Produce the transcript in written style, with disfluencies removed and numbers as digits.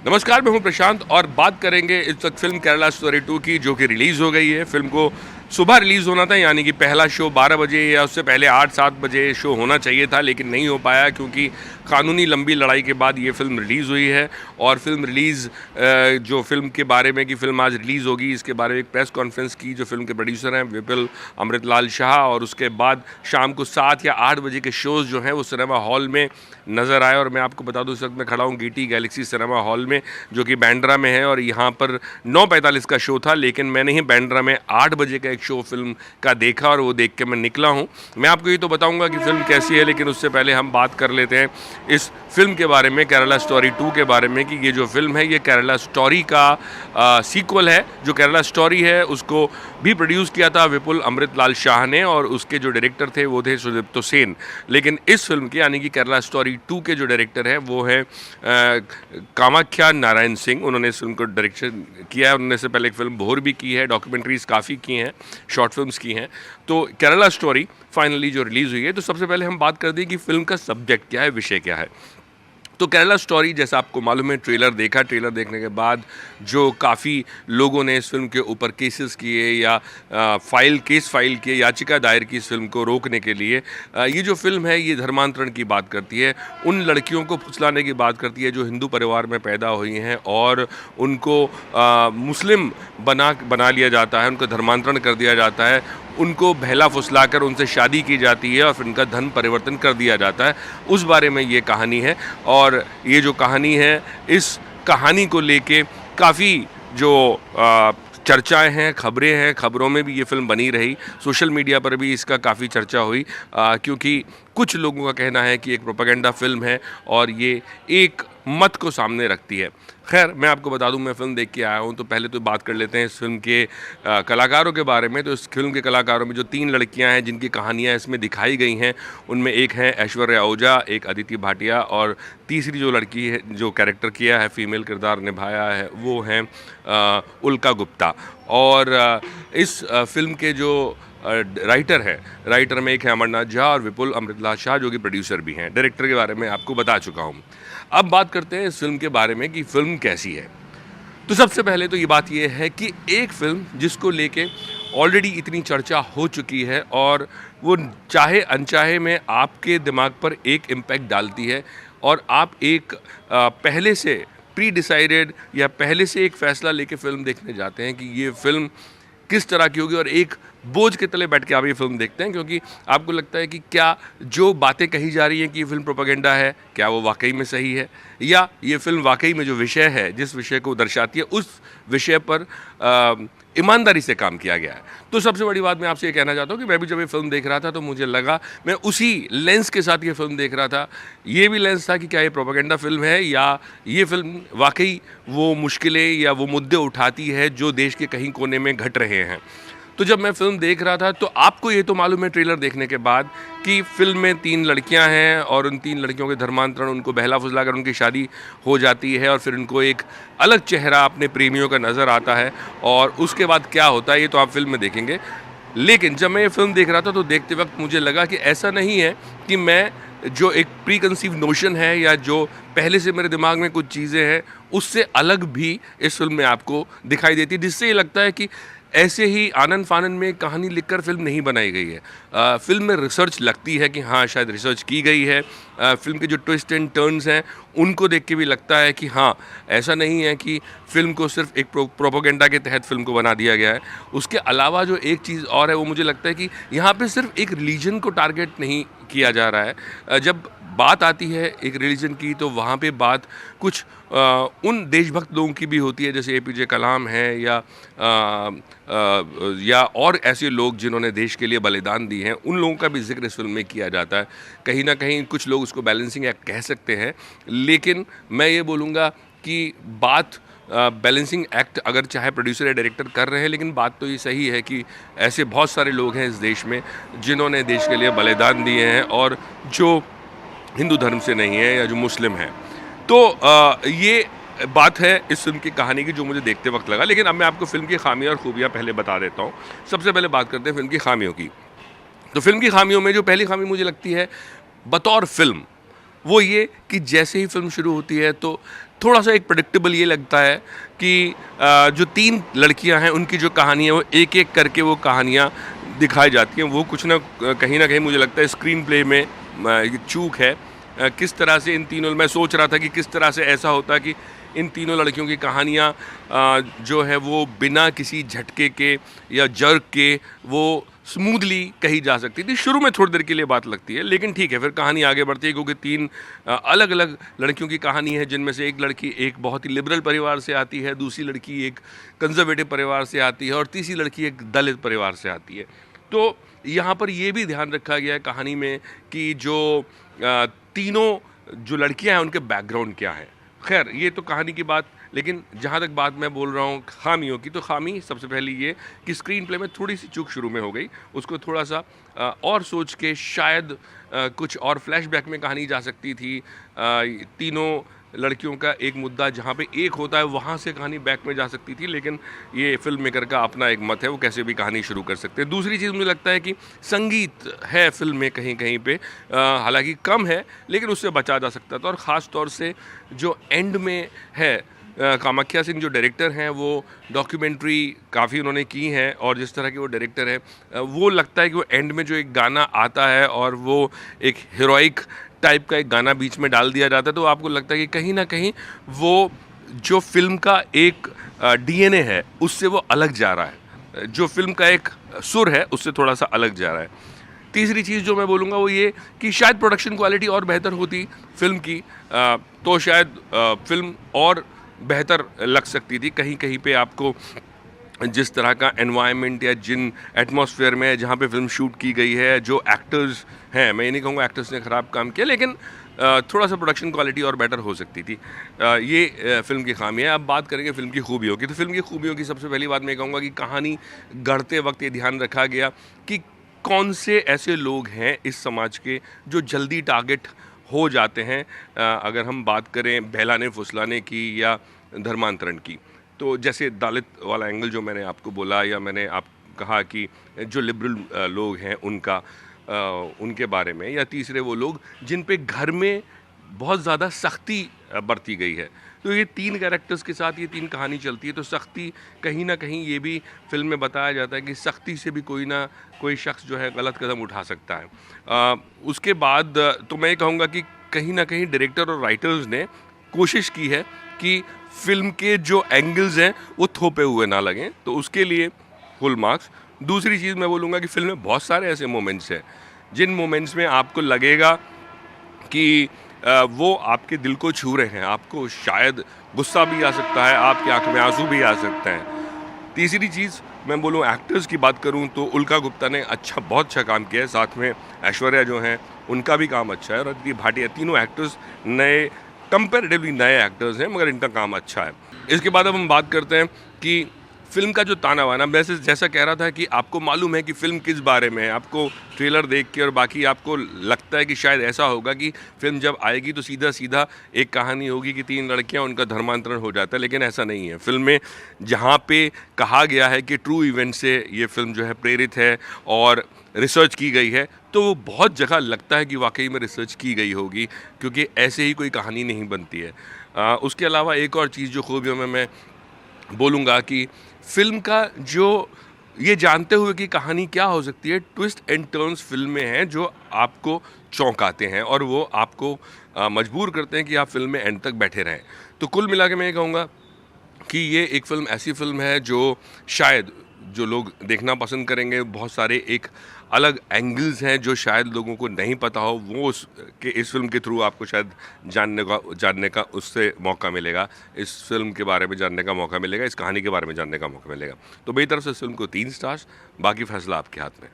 नमस्कार, मैं हूं प्रशांत और बात करेंगे इस वक्त फिल्म केरला स्टोरी 2 की, जो कि रिलीज़ हो गई है। फिल्म को सुबह रिलीज़ होना था, यानी कि पहला शो 12 बजे या उससे पहले 8-7 बजे शो होना चाहिए था, लेकिन नहीं हो पाया क्योंकि कानूनी लंबी लड़ाई के बाद ये फिल्म रिलीज़ हुई है। और फिल्म रिलीज़ जो फिल्म के बारे में कि फिल्म आज रिलीज़ होगी, इसके बारे में एक प्रेस कॉन्फ्रेंस की जो फिल्म के प्रोड्यूसर हैं विपुल अमृतलाल शाह, और उसके बाद शाम को 7 या 8 बजे के शोज़ जो हैं वो सिनेमा हॉल में नज़र आए। और मैं आपको बता दूं, इस वक्त मैं खड़ा हूँ GT गैलेक्सी सिनेमा हॉल में, जो कि बांद्रा में है, और यहाँ पर 9:45 का शो था, लेकिन मैंने ही बांद्रा में 8 बजे का एक शो फिल्म का देखा और वो देख के मैं निकला हूँ। मैं आपको ये तो बताऊंगा कि फिल्म कैसी है, लेकिन उससे पहले हम बात कर लेते हैं इस फिल्म के बारे में, केरला स्टोरी 2 के बारे में, कि ये जो फिल्म है ये केरला स्टोरी का सीक्वल है। जो केरला स्टोरी है उसको भी प्रोड्यूस किया था विपुल अमृतलाल शाह ने, और उसके जो डायरेक्टर थे वो थे सुदीप्तो सेन। लेकिन इस फिल्म के यानी कि केरला स्टोरी 2 के जो डायरेक्टर हैं वो हैं कामाख्या नारायण सिंह। उन्होंने इस फिल्म को डायरेक्शन किया है। उन्होंने से पहले एक फिल्म भोर भी की है, डॉक्यूमेंट्रीज काफ़ी की हैं, शॉर्ट फिल्म्स की हैं। तो केरला स्टोरी फाइनली जो रिलीज़ हुई है, तो सबसे पहले हम बात कर दें कि फिल्म का सब्जेक्ट क्या है, विषय क्या है। तो केरला स्टोरी, जैसा आपको मालूम है, ट्रेलर देखा, ट्रेलर देखने के बाद जो काफ़ी लोगों ने इस फिल्म के ऊपर केसेस किए या केस फाइल किए, याचिका दायर की इस फिल्म को रोकने के लिए। ये जो फिल्म है ये धर्मांतरण की बात करती है, उन लड़कियों को फुसलाने की बात करती है जो हिंदू परिवार में पैदा हुई हैं और उनको मुस्लिम बना लिया जाता है, उनको धर्मांतरण कर दिया जाता है, उनको बहला फुसलाकर उनसे शादी की जाती है और फिर उनका धन परिवर्तन कर दिया जाता है। उस बारे में ये कहानी है। और ये जो कहानी है, इस कहानी को लेके काफ़ी जो चर्चाएं हैं, खबरें हैं, खबरों में भी ये फिल्म बनी रही, सोशल मीडिया पर भी इसका काफ़ी चर्चा हुई, क्योंकि कुछ लोगों का कहना है कि एक प्रोपेगेंडा फिल्म है और ये एक मत को सामने रखती है। खैर, मैं आपको बता दूं, मैं फ़िल्म देख के आया हूं, तो पहले तो बात कर लेते हैं इस फिल्म के कलाकारों के बारे में। तो इस फिल्म के कलाकारों में जो 3 लड़कियां हैं जिनकी कहानियां इसमें दिखाई गई हैं, उनमें एक हैं ऐश्वर्या ओझा, एक अदिति भाटिया, और तीसरी जो लड़की है जो कैरेक्टर किया है, फीमेल किरदार निभाया है, वो हैं उल्का गुप्ता। और इस फिल्म के जो राइटर है, राइटर में एक है अमरनाथ झा और विपुल अमृतलाल शाह, जो कि प्रोड्यूसर भी हैं। डायरेक्टर के बारे में आपको बता चुका हूँ। अब बात करते हैं इस फिल्म के बारे में कि फिल्म कैसी है। तो सबसे पहले तो ये बात ये है कि एक फिल्म जिसको लेके ऑलरेडी इतनी चर्चा हो चुकी है और वो चाहे अनचाहे में आपके दिमाग पर एक इम्पैक्ट डालती है, और आप एक पहले से प्री डिसाइडेड या पहले से एक फ़ैसला लेके फ़िल्म देखने जाते हैं कि ये फ़िल्म किस तरह की होगी, और एक बोझ के तले बैठ के आप ये फ़िल्म देखते हैं, क्योंकि आपको लगता है कि क्या जो बातें कही जा रही हैं कि ये फ़िल्म प्रोपेगेंडा है, क्या वो वाकई में सही है, या ये फ़िल्म वाकई में जो विषय है, जिस विषय को दर्शाती है, उस विषय पर ईमानदारी से काम किया गया है। तो सबसे बड़ी बात मैं आपसे ये कहना चाहता हूँ कि मैं भी जब ये फ़िल्म देख रहा था तो मुझे लगा, मैं उसी लेंस के साथ ये फ़िल्म देख रहा था। ये भी लेंस था कि क्या ये प्रोपेगेंडा फ़िल्म है या ये फ़िल्म वाकई वो मुश्किलें या वो मुद्दे उठाती है जो देश के कहीं कोने में घट रहे हैं। तो जब मैं फ़िल्म देख रहा था, तो आपको ये तो मालूम है ट्रेलर देखने के बाद कि फ़िल्म में 3 लड़कियां हैं और उन 3 लड़कियों के धर्मांतरण, उनको बहला फुसला कर उनकी शादी हो जाती है, और फिर उनको एक अलग चेहरा अपने प्रेमियों का नज़र आता है, और उसके बाद क्या होता है ये तो आप फ़िल्म में देखेंगे। लेकिन जब मैं ये फ़िल्म देख रहा था तो देखते वक्त मुझे लगा कि ऐसा नहीं है कि मैं जो एक प्री कंसीव नोशन है या जो पहले से मेरे दिमाग में कुछ चीज़ें हैं, उससे अलग भी इस फिल्म में आपको दिखाई देती है, जिससे ये लगता है कि ऐसे ही आनन फानन में कहानी लिखकर फिल्म नहीं बनाई गई है। फिल्म में रिसर्च लगती है कि हाँ, शायद रिसर्च की गई है। फिल्म के जो ट्विस्ट एंड टर्न्स हैं उनको देख के भी लगता है कि हाँ, ऐसा नहीं है कि फिल्म को सिर्फ एक प्रोपोगेंडा के तहत फिल्म को बना दिया गया है। उसके अलावा जो एक चीज़ और है, वो मुझे लगता है कि यहाँ पे सिर्फ एक रिलीजन को टारगेट नहीं किया जा रहा है। जब बात आती है एक रिलीजन की, तो वहाँ पे बात कुछ उन देशभक्त लोगों की भी होती है, जैसे APJ कलाम हैं या और ऐसे लोग जिन्होंने देश के लिए बलिदान दी हैं, उन लोगों का भी जिक्र इस फिल्म में किया जाता है। कहीं ना कहीं कुछ लोग उसको बैलेंसिंग एक्ट कह सकते हैं, लेकिन मैं ये बोलूँगा कि बात बैलेंसिंग एक्ट अगर चाहे प्रोड्यूसर या डायरेक्टर कर रहे हैं, लेकिन बात तो ये सही है कि ऐसे बहुत सारे लोग हैं इस देश में जिन्होंने देश के लिए बलिदान दिए हैं और जो हिंदू धर्म से नहीं है या जो मुस्लिम हैं। तो ये बात है इस फिल्म की कहानी की, जो मुझे देखते वक्त लगा। लेकिन अब मैं आपको फिल्म की खामियां और खूबियां पहले बता देता हूँ। सबसे पहले बात करते हैं फिल्म की खामियों की। तो फिल्म की खामियों में जो पहली खामी मुझे लगती है बतौर फिल्म, वो ये कि जैसे ही फिल्म शुरू होती है तो थोड़ा सा एक प्रेडिक्टेबल ये लगता है कि जो 3 लड़कियां हैं उनकी जो कहानी है वो एक-एक करके वो कहानियाँ दिखाई जाती हैं। वो कुछ ना कहीं न कहीं मुझे लगता है स्क्रीन प्ले में ये चूक है। किस तरह से इन तीनों मैं सोच रहा था कि किस तरह से ऐसा होता कि इन तीनों लड़कियों की कहानियाँ जो है वो बिना किसी झटके के या जर्क के वो स्मूथली कही जा सकती थी। शुरू में थोड़ी देर के लिए बात लगती है, लेकिन ठीक है, फिर कहानी आगे बढ़ती है क्योंकि 3 अलग-अलग लड़कियों की कहानी है, जिनमें से एक लड़की एक बहुत ही लिबरल परिवार से आती है, दूसरी लड़की एक कंज़र्वेटिव परिवार से आती है और तीसरी लड़की एक दलित परिवार से आती है। तो यहाँ पर ये भी ध्यान रखा गया है कहानी में कि जो तीनों जो लड़कियाँ हैं उनके बैकग्राउंड क्या है। ख़ैर ये तो कहानी की बात, लेकिन जहाँ तक बात मैं बोल रहा हूँ ख़ामियों की, तो ख़ामी सबसे पहली ये कि स्क्रीन प्ले में थोड़ी-सी चूक शुरू में हो गई। उसको थोड़ा-सा और सोच के शायद कुछ और फ्लैशबैक में कहानी जा सकती थी। तीनों लड़कियों का एक मुद्दा जहाँ पे एक होता है वहाँ से कहानी बैक में जा सकती थी, लेकिन ये फ़िल्म मेकर का अपना एक मत है, वो कैसे भी कहानी शुरू कर सकते हैं। दूसरी चीज़ मुझे लगता है कि संगीत है फ़िल्म में कहीं-कहीं पे, हालाँकि कम है लेकिन उससे बचा जा सकता था और ख़ास तौर से जो एंड में है, कामाख्या सिंह जो डायरेक्टर हैं वो डॉक्यूमेंट्री काफ़ी उन्होंने की है और जिस तरह के वो डायरेक्टर हैं, वो लगता है कि वो एंड में जो एक गाना आता है और वो एक हीरोइक टाइप का एक गाना बीच में डाल दिया जाता है, तो आपको लगता है कि कहीं न कहीं वो जो फ़िल्म का एक डीएनए है उससे वो अलग जा रहा है। जो फ़िल्म का एक सुर है उससे थोड़ा-सा अलग जा रहा है। तीसरी चीज़ जो मैं बोलूँगा वो ये कि शायद प्रोडक्शन क्वालिटी और बेहतर होती फ़िल्म की, तो शायद फ़िल्म और बेहतर लग सकती थी। कहीं-कहीं पे आपको जिस तरह का एनवायरनमेंट या जिन एटमॉस्फेयर में जहाँ पे फ़िल्म शूट की गई है, जो एक्टर्स हैं, मैं ये नहीं कहूँगा एक्टर्स ने ख़राब काम किया, लेकिन थोड़ा-सा प्रोडक्शन क्वालिटी और बेटर हो सकती थी। ये फ़िल्म की ख़ामी है। अब बात करेंगे फ़िल्म की खूबियों की, तो फ़िल्म की खूबियों की सबसे पहली बात मैं कहूँगा कि कहानी गढ़ते वक़्त ये ध्यान रखा गया कि कौन से ऐसे लोग हैं इस समाज के जो जल्दी टारगेट हो जाते हैं। अगर हम बात करें बहलाने-फुसलाने की या धर्मांतरण की, तो जैसे दलित वाला एंगल जो मैंने आपको बोला या मैंने आप कहा कि जो लिबरल लोग हैं उनका उनके बारे में, या तीसरे वो लोग जिन पे घर में बहुत ज़्यादा सख्ती बरती गई है। तो ये 3 कैरेक्टर्स के साथ ये 3 कहानी चलती है, तो सख्ती कहीं न कहीं ये भी फ़िल्म में बताया जाता है कि सख्ती से भी कोई ना कोई शख्स जो है गलत कदम उठा सकता है। उसके बाद तो मैं ये कहूँगा कि कहीं न कहीं डायरेक्टर और राइटर्स ने कोशिश की है कि फ़िल्म के जो एंगल्स हैं वो थोपे हुए ना लगें, तो उसके लिए फुल मार्क्स। दूसरी चीज़ मैं बोलूँगा कि फ़िल्म में बहुत सारे ऐसे मोमेंट्स हैं, जिन मोमेंट्स में आपको लगेगा कि वो आपके दिल को छू रहे हैं, आपको शायद गुस्सा भी आ सकता है, आपकी आँख में आँसू भी आ सकते हैं। तीसरी चीज़ मैं बोलूँ एक्टर्स की बात करूँ तो उल्का गुप्ता ने बहुत अच्छा काम किया है, साथ में ऐश्वर्या जो हैं उनका भी काम अच्छा है और ऋतिक भाटिया, तीनों एक्टर्स नए कंपैरेटिवली नए एक्टर्स हैं मगर इनका काम अच्छा है। इसके बाद अब हम बात करते हैं कि फ़िल्म का जो ताना-बाना, वैसे जैसा कह रहा था कि आपको मालूम है कि फ़िल्म किस बारे में है, आपको ट्रेलर देख के और बाकी आपको लगता है कि शायद ऐसा होगा कि फ़िल्म जब आएगी तो सीधा-सीधा एक कहानी होगी कि 3 लड़कियाँ उनका धर्मांतरण हो जाता है, लेकिन ऐसा नहीं है। फ़िल्म में जहाँ पे कहा गया है कि ट्रू इवेंट से ये फ़िल्म जो है प्रेरित है और रिसर्च की गई है, तो वो बहुत जगह लगता है कि वाक़ई में रिसर्च की गई होगी, क्योंकि ऐसे ही कोई कहानी नहीं बनती है। उसके अलावा एक और चीज़ जो खूबियों में मैं बोलूँगा कि फ़िल्म का जो ये जानते हुए कि कहानी क्या हो सकती है, ट्विस्ट एंड टर्न्स फ़िल्म में हैं जो आपको चौंकाते हैं और वो आपको मजबूर करते हैं कि आप फ़िल्म में एंड तक बैठे रहें। तो कुल मिला के मैं ये कहूँगा कि ये एक फ़िल्म ऐसी फ़िल्म है जो शायद जो लोग देखना पसंद करेंगे, बहुत सारे एक अलग एंगल्स हैं जो शायद लोगों को नहीं पता हो, वो इस फ़िल्म के थ्रू आपको शायद जानने का उससे मौका मिलेगा। इस फ़िल्म के बारे में जानने का मौका मिलेगा, इस कहानी के बारे में जानने का मौका मिलेगा। तो मेरी तरफ से इस फ़िल्म को 3 स्टार्स, बाकी फ़ैसला आपके हाथ में।